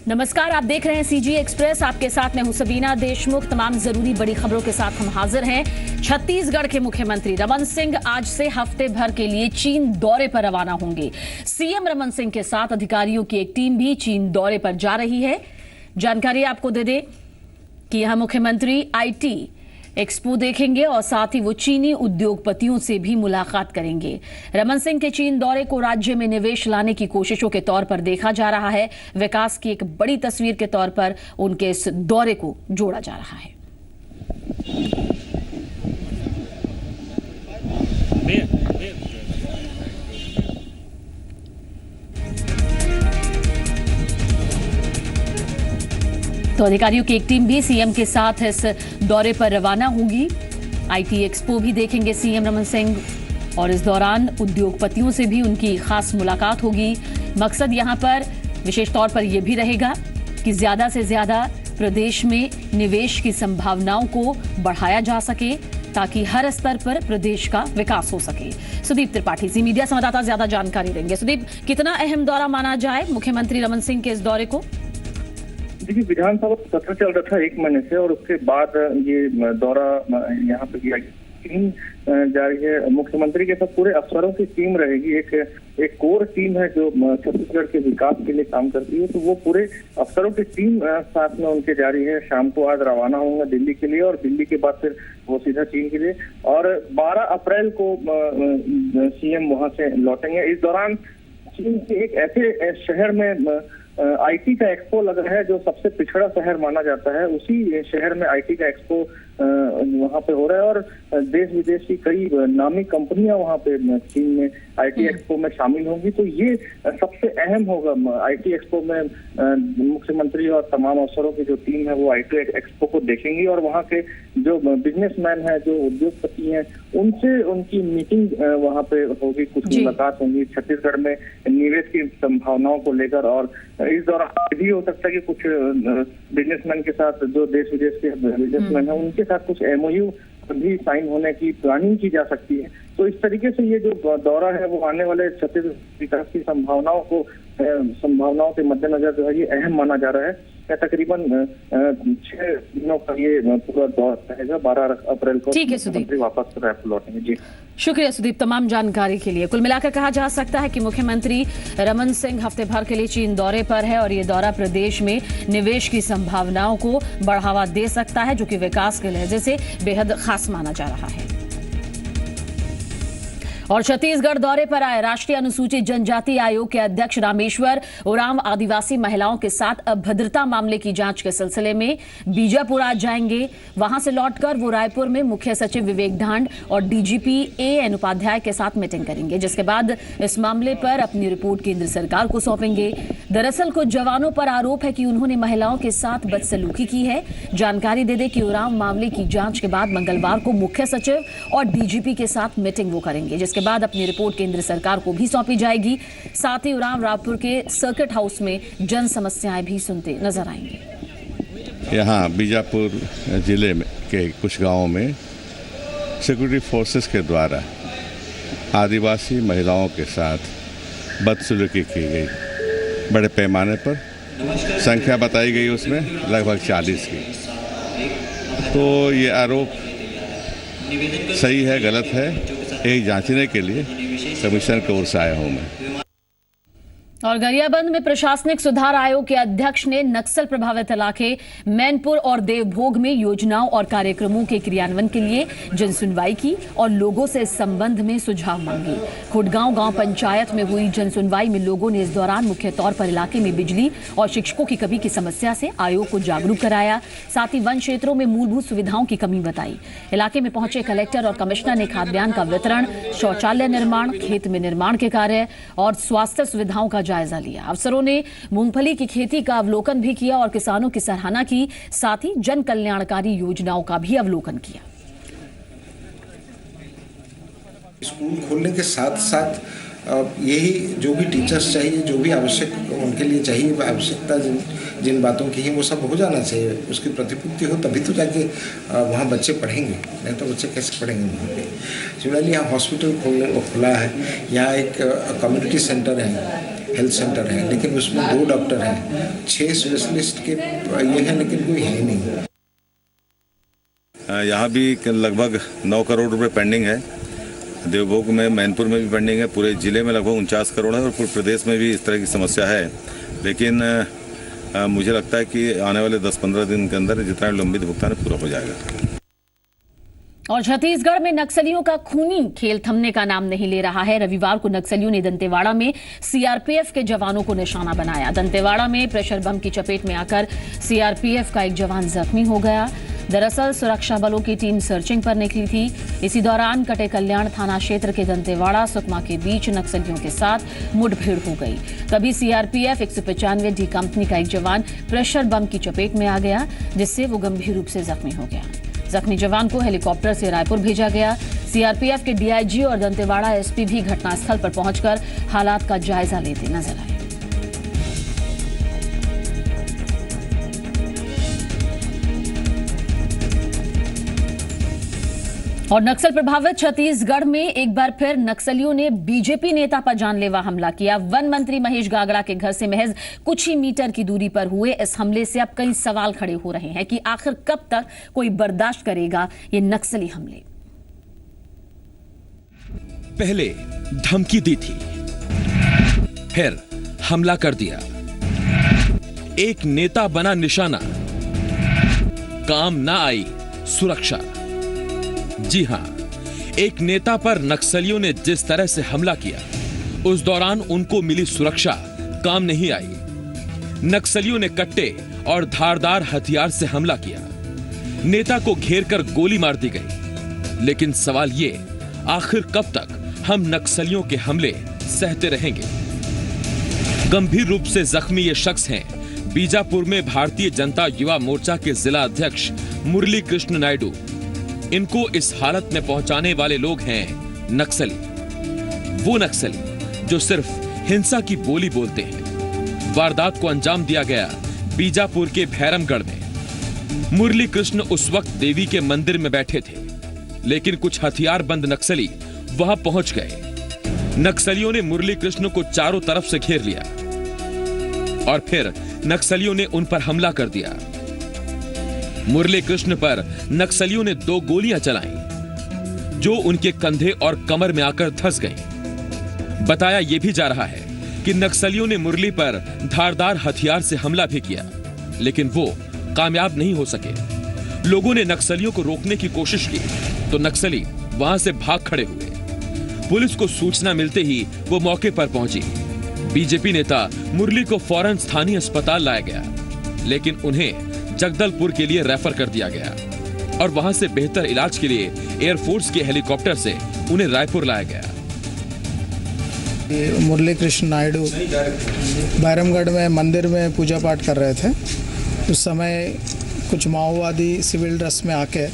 नमस्कार, आप देख रहे हैं सीजी एक्सप्रेस। आपके साथ मैं हूं सबीना देशमुख। तमाम जरूरी बड़ी खबरों के साथ हम हाजिर हैं। छत्तीसगढ़ के मुख्यमंत्री रमन सिंह आज से हफ्ते भर के लिए चीन दौरे पर रवाना होंगे। सीएम रमन सिंह के साथ अधिकारियों की एक टीम भी चीन दौरे पर जा रही है। जानकारी आपको दे दें कि यहां मुख्यमंत्री आईटी एक्सपो देखेंगे और साथ ही वो चीनी उद्योगपतियों से भी मुलाकात करेंगे। रमन सिंह के चीन दौरे को राज्य में निवेश लाने की कोशिशों के तौर पर देखा जा रहा है। विकास की एक बड़ी तस्वीर के तौर पर उनके इस दौरे को जोड़ा जा रहा है। तो अधिकारियों की एक टीम भी सीएम के साथ इस दौरे पर रवाना होगी। आईटी एक्सपो भी देखेंगे सीएम रमन सिंह और इस दौरान उद्योगपतियों से भी उनकी खास मुलाकात होगी। मकसद यहां पर विशेष तौर पर यह भी रहेगा कि ज्यादा से ज्यादा प्रदेश में निवेश की संभावनाओं को बढ़ाया जा सके ताकि हर स्तर पर प्रदेश का विकास हो सके। सुदीप त्रिपाठी जी मीडिया संवाददाता ज्यादा जानकारी देंगे। सुदीप, कितना अहम दौरा माना जाए मुख्यमंत्री रमन सिंह के इस दौरे को? देखिए, विधानसभा सत्र चल रहा था 1 महीने से और उसके बाद ये दौरा यहाँ पे किया गया। टीम जारी है, मुख्यमंत्री के साथ पूरे अफसरों की टीम रहेगी। एक कोर टीम है जो छत्तीसगढ़ के विकास के लिए काम करती है, तो वो पूरे अफसरों की टीम साथ में उनके जारी है। शाम को आज रवाना होंगे दिल्ली के लिए और दिल्ली के बाद फिर वो सीधा चीन के लिए और 12 अप्रैल को सीएम वहां से लौटेंगे। इस दौरान चीन के एक ऐसे शहर में आईटी का एक्सपो लगा है जो सबसे पिछड़ा शहर माना जाता है। उसी शहर में आईटी का एक्सपो वहां पे हो रहा है और देश विदेश की कई नामी कंपनियां वहां पे चीन में आईटी एक्सपो में शामिल होंगी। तो ये सबसे अहम होगा। आईटी एक्सपो में मुख्यमंत्री और तमाम अफसरों की जो टीम है वो आईटी एक्सपो को देखेंगी और वहाँ के जो बिजनेसमैन है, जो उद्योगपति हैं, उनसे उनकी मीटिंग वहाँ पे होगी, कुछ मुलाकात होंगी छत्तीसगढ़ में निवेश की संभावनाओं को लेकर। और इस दौरान भी हो सकता है कि कुछ बिजनेसमैन के साथ, जो देश विदेश के बिजनेसमैन है, उनके साथ कुछ एमओयू भी साइन होने की प्लानिंग की जा सकती है। तो इस तरीके से ये जो दौरा है वो आने वाले छत्तीसगढ़ विकास की संभावनाओं के मद्देनजर जो है ये अहम माना जा रहा है। तकरीबन 6 दिनों का ये पूरा दौर रहेगा। 12 अप्रैल को मुख्यमंत्री वापस रायपुर लौटेंगे। जी, शुक्रिया सुदीप तमाम जानकारी के लिए। कुल मिलाकर कहा जा सकता है कि मुख्यमंत्री रमन सिंह हफ्ते भर के लिए चीन दौरे पर है और ये दौरा प्रदेश में निवेश की संभावनाओं को बढ़ावा दे सकता है, जो कि विकास के लहजे से बेहद खास माना जा रहा है। और छत्तीसगढ़ दौरे पर आए राष्ट्रीय अनुसूचित जनजाति आयोग के अध्यक्ष रामेश्वर उरांव आदिवासी महिलाओं के साथ अभद्रता मामले की जांच के सिलसिले में बीजापुर आज जाएंगे। वहां से लौटकर वो रायपुर में मुख्य सचिव विवेक ढांड और डीजीपी एएन उपाध्याय के साथ मीटिंग करेंगे, जिसके बाद इस मामले पर अपनी रिपोर्ट केंद्र सरकार को सौंपेंगे। दरअसल कुछ जवानों पर आरोप है कि उन्होंने महिलाओं के साथ बदसलूकी की है। जानकारी दे दें कि उरांव मामले की जांच के बाद मंगलवार को मुख्य सचिव और डीजीपी के साथ मीटिंग वो करेंगे, के बाद अपनी रिपोर्ट केंद्र सरकार को भी सौंपी जाएगी। साथ ही उरांव रायपुर के सर्किट हाउस में जन समस्याएं भी सुनते नजर आएंगे। यहाँ बीजापुर जिले में के कुछ गांवों में सिक्योरिटी फोर्सेस के द्वारा आदिवासी महिलाओं के साथ बदसलूकी की गई। बड़े पैमाने पर संख्या बताई गई उसमें लगभग 40 की। तो ये आरोप सही है, गलत है, यही जांचने के लिए कमीशन की ओर से आया हूं मैं। और गरियाबंद में प्रशासनिक सुधार आयोग के अध्यक्ष ने नक्सल प्रभावित इलाके मैनपुर और देवभोग में योजनाओं और कार्यक्रमों के क्रियान्वयन के लिए जनसुनवाई की और लोगों से इस संबंध में सुझाव मांगे। खुडगांव गांव पंचायत में हुई जनसुनवाई में लोगों ने इस दौरान मुख्य तौर पर इलाके में बिजली और शिक्षकों की कमी की समस्या से आयोग को जागरूक कराया। साथ ही वन क्षेत्रों में मूलभूत सुविधाओं की कमी बताई। इलाके में पहुंचे कलेक्टर और कमिश्नर ने खाद्यान्न का वितरण, शौचालय निर्माण, खेत में निर्माण के कार्य और स्वास्थ्य सुविधाओं का जायजा लिया। अफसरों ने मूंगफली की खेती का अवलोकन भी किया और किसानों की सराहना की। साथ ही जन कल्याणकारी योजनाओं का भी अवलोकन किया। स्कूल खोलने के साथ साथ यही जो भी टीचर्स चाहिए, जो भी आवश्यक उनके लिए चाहिए, आवश्यकता जिन बातों की है वो सब हो जाना चाहिए। उसकी प्रतिपूर्ति हो तभी तो जाके वहाँ बच्चे पढ़ेंगे, नहीं तो बच्चे कैसे पढ़ेंगे वहाँ पे। सिमिलरली यहाँ हॉस्पिटल खुला है, यहाँ एक कम्युनिटी सेंटर है, हेल्थ सेंटर है, लेकिन उसमें 2 डॉक्टर हैं, 6 स्पेशलिस्ट के ये हैं, लेकिन कोई है ही नहीं। यहाँ भी लगभग 9 करोड़ रुपए पेंडिंग है। देवभोग में, मैनपुर में भी पेंडिंग है। पूरे जिले में लगभग 49 करोड़ है और पूरे प्रदेश में भी इस तरह की समस्या है। लेकिन मुझे लगता है कि आने वाले 10-15 दिन के अंदर जितना लंबित भुगतान है पूरा हो जाएगा। और छत्तीसगढ़ में नक्सलियों का खूनी खेल थमने का नाम नहीं ले रहा है। रविवार को नक्सलियों ने दंतेवाड़ा में सीआरपीएफ के जवानों को निशाना बनाया। दंतेवाड़ा में प्रेशर बम की चपेट में आकर सीआरपीएफ का एक जवान जख्मी हो गया। दरअसल सुरक्षा बलों की टीम सर्चिंग पर निकली थी। इसी दौरान कटे कल्याण थाना क्षेत्र के दंतेवाड़ा सुकमा के बीच नक्सलियों के साथ मुठभेड़ हो गई। तभी सीआरपीएफ 195 डी कंपनी का एक जवान प्रेशर बम की चपेट में आ गया, जिससे वो गंभीर रूप से जख्मी हो गया। जख्मी जवान को हेलीकॉप्टर से रायपुर भेजा गया। सीआरपीएफ के डीआईजी और दंतेवाड़ा एसपी भी घटनास्थल पर पहुंचकर हालात का जायजा लेते नजर आए। और नक्सल प्रभावित छत्तीसगढ़ में एक बार फिर नक्सलियों ने बीजेपी नेता पर जानलेवा हमला किया। वन मंत्री महेश गागड़ा के घर से महज कुछ ही मीटर की दूरी पर हुए इस हमले से अब कई सवाल खड़े हो रहे हैं कि आखिर कब तक कोई बर्दाश्त करेगा ये नक्सली हमले। पहले धमकी दी थी, फिर हमला कर दिया। एक नेता बना निशाना, काम ना आई सुरक्षा। जी हां, एक नेता पर नक्सलियों ने जिस तरह से हमला किया, उस दौरान उनको मिली सुरक्षा काम नहीं आई। नक्सलियों ने कट्टे और धारदार हथियार से हमला किया। नेता को घेर कर गोली मार दी गई। लेकिन सवाल ये, आखिर कब तक हम नक्सलियों के हमले सहते रहेंगे? गंभीर रूप से जख्मी ये शख्स हैं बीजापुर में भारतीय जनता युवा मोर्चा के जिला अध्यक्ष मुरली कृष्ण नायडू। इनको इस हालत में पहुंचाने वाले लोग हैं नक्सली। वो नक्सली जो सिर्फ हिंसा की बोली बोलते हैं। वारदात को अंजाम दिया गया बीजापुर के भैरमगढ़ में। मुरली कृष्ण उस वक्त देवी के मंदिर में बैठे थे, लेकिन कुछ हथियारबंद नक्सली वहां पहुंच गए। नक्सलियों ने मुरली कृष्ण को चारों तरफ से घेर लिया और फिर नक्सलियों ने उन पर हमला कर दिया। मुरली कृष्ण पर नक्सलियों ने 2 गोलियां चलाईं, जो उनके कंधे और कमर में आकर धंस गईं। बताया यह भी जा रहा है कि नक्सलियों ने मुरली पर धारदार हथियार से हमला भी किया, लेकिन वो कामयाब नहीं हो सके। लोगों ने नक्सलियों को रोकने की कोशिश की तो नक्सली वहां से भाग खड़े हुए। पुलिस को सूचना मिलते ही वो मौके पर पहुंची। बीजेपी नेता मुरली को फौरन स्थानीय अस्पताल लाया गया, लेकिन उन्हें जगदलपुर के लिए रेफर कर दिया गया और वहां से बेहतर इलाज के लिए एयरफोर्स के हेलीकॉप्टर से उन्हें रायपुर लाया गया। मुरली कृष्ण नायडू भैरमगढ़ में मंदिर में पूजा पाठ कर रहे थे। उस समय कुछ माओवादी सिविल ड्रेस में आके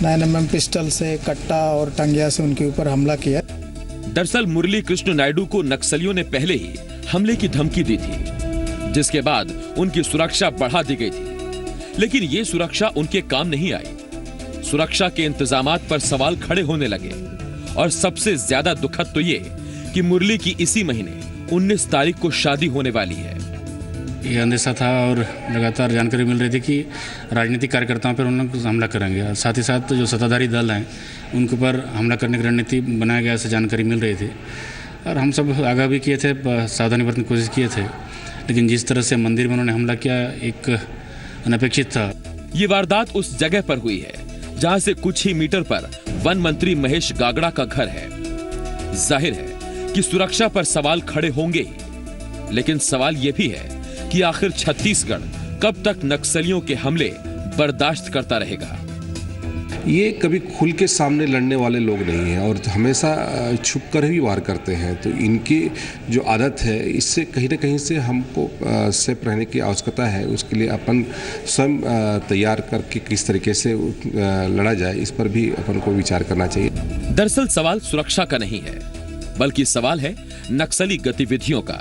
9mm पिस्टल से, कट्टा और टंगिया से उनके ऊपर हमला किया। दरअसल मुरली कृष्ण नायडू को नक्सलियों ने पहले ही हमले की धमकी दी थी, जिसके बाद उनकी सुरक्षा बढ़ा दी गई थी। लेकिन ये सुरक्षा उनके काम नहीं आई। सुरक्षा के इंतजामात पर सवाल खड़े होने लगे और सबसे ज्यादा दुखद तो ये कि मुरली की इसी महीने 19 तारीख को शादी होने वाली है। ये अंदेशा था और लगातार जानकारी मिल रही थी कि राजनीतिक कार्यकर्ताओं पर उन लोग हमला करेंगे और साथ ही साथ जो सत्ताधारी दल हैं उनके ऊपर हमला करने की रणनीति बनाया गया, ऐसे जानकारी मिल रही थी। और हम सब आगाह भी किए थे, सावधानी बरतने की कोशिश किए थे, लेकिन जिस तरह से मंदिर में उन्होंने हमला किया एक अनपेक्षित था। ये वारदात उस जगह पर हुई है जहां से कुछ ही मीटर पर वन मंत्री महेश गागड़ा का घर है। जाहिर है कि सुरक्षा पर सवाल खड़े होंगे ही, लेकिन सवाल यह भी है कि आखिर छत्तीसगढ़ कब तक नक्सलियों के हमले बर्दाश्त करता रहेगा। ये कभी खुल के सामने लड़ने वाले लोग नहीं हैं और हमेशा छुप कर ही वार करते हैं। तो इनकी जो आदत है, इससे कहीं ना कहीं से हमको सेफ रहने की आवश्यकता है। उसके लिए अपन स्वयं तैयार करके किस तरीके से लड़ा जाए, इस पर भी अपन को विचार करना चाहिए। दरअसल सवाल सुरक्षा का नहीं है, बल्कि सवाल है नक्सली गतिविधियों का।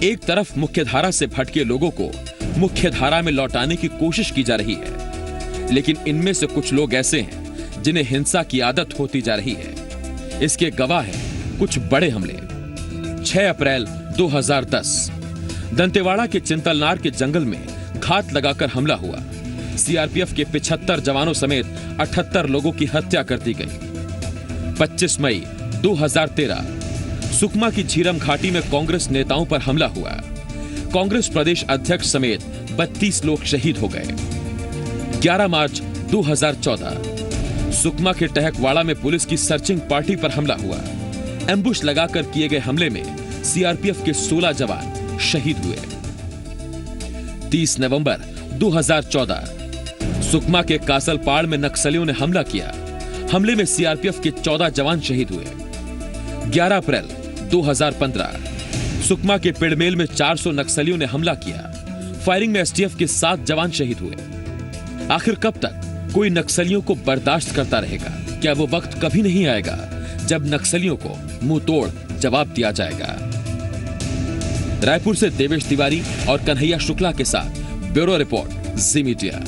एक तरफ मुख्यधारा से भटके लोगों को मुख्यधारा में लौटाने की कोशिश की जा रही है, लेकिन इनमें से कुछ लोग ऐसे हैं जिन्हें हिंसा की आदत होती जा रही है। इसके गवाह हैं कुछ बड़े हमले। 6 अप्रैल 2010 दंतेवाड़ा के चिंतलनार के जंगल में घात लगाकर हमला हुआ। सीआरपीएफ के 75 जवानों समेत 78 लोगों की हत्या कर दी गई। 25 मई 2013 सुकमा की झीरम घाटी में कांग्रेस नेताओं पर हमला हुआ। कांग्रेस प्रदेश अध्यक्ष समेत 32 लोग शहीद हो गए। 11 मार्च 2014 सुकमा के टहकवाड़ा में पुलिस की सर्चिंग पार्टी पर हमला हुआ। एम्बुश लगाकर किए गए हमले में सीआरपीएफ के 16 जवान शहीद हुए। 30 नवंबर 2014 सुकमा के कासलपाड़ में नक्सलियों ने हमला किया। हमले में सीआरपीएफ के 14 जवान शहीद हुए। 11 अप्रैल 2015 सुकमा के पिड़मेल में 400 नक्सलियों ने हमला किया। फायरिंग में एसटीएफ के 7 जवान शहीद हुए। आखिर कब तक कोई नक्सलियों को बर्दाश्त करता रहेगा? क्या वो वक्त कभी नहीं आएगा जब नक्सलियों को मुंह तोड़ जवाब दिया जाएगा? रायपुर से देवेश तिवारी और कन्हैया शुक्ला के साथ ब्यूरो रिपोर्ट, जी मीडिया।